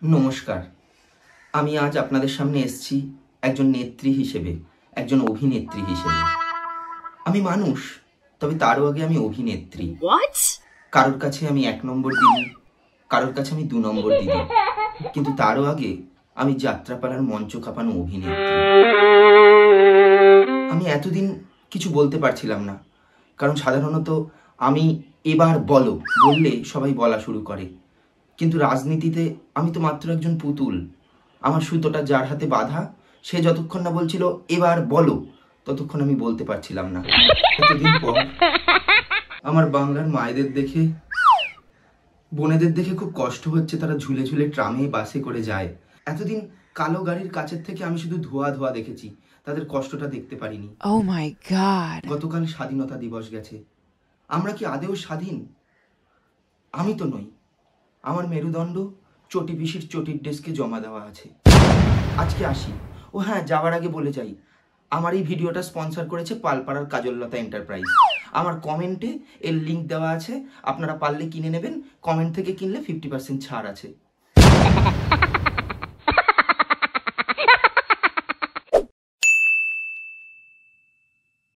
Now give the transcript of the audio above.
নমস্কার। আমি আজ আপনাদের সামনে এসেছি একজন নেত্রী হিসেবে, একজন অভিনেত্রী হিসেবে। আমি মানুষ, তবে তারও আগে আমি অভিনেত্রী। কারোর কাছে আমি 1 নম্বর দিদি, কারোর কাছে আমি 2 নম্বর দিদি, কিন্তু তারও আগে আমি যাত্রাপালার মঞ্চ কাঁপানো অভিনেত্রী। আমি এতদিন কিছু বলতে পারছিলাম না, কারণ সাধারণত আমি এবার বলো বললে সবাই বলা শুরু করে, কিন্তু রাজনীতিতে আমি তো মাত্র একজন পুতুল। আমার সুতোটা যার হাতে বাঁধা, সে যতক্ষণ না বলছিল এবার বলো, ততক্ষণ আমি বলতে পারছিলাম না। এতদিন পর আমার বাংলার মায়েদের দেখে, বোনেদের দেখে খুব কষ্ট হচ্ছে। তারা ঝুলে ঝুলে ট্রামে বাসে করে যায়। এতদিন কালো গাড়ির কাছের থেকে আমি শুধু ধোয়া ধোয়া দেখেছি, তাদের কষ্টটা দেখতে পারিনি। Oh my God! গতকাল স্বাধীনতা দিবস গেছে। আমরা কি আদেও স্বাধীন? আমি তো নই। আমার মেরুদণ্ড চটি পিসির চটির ডেস্কে জমা দেওয়া আছে। আজকে আসি। ও হ্যাঁ, যাওয়ার আগে বলে যাই, আমার এই ভিডিওটা স্পন্সর করেছে পালপাড়ার কাজললতা এন্টারপ্রাইজ। আমার কমেন্টে এর লিঙ্ক দেওয়া আছে, আপনারা পারলে কিনে নেবেন। কমেন্ট থেকে কিনলে 50% ছাড় আছে।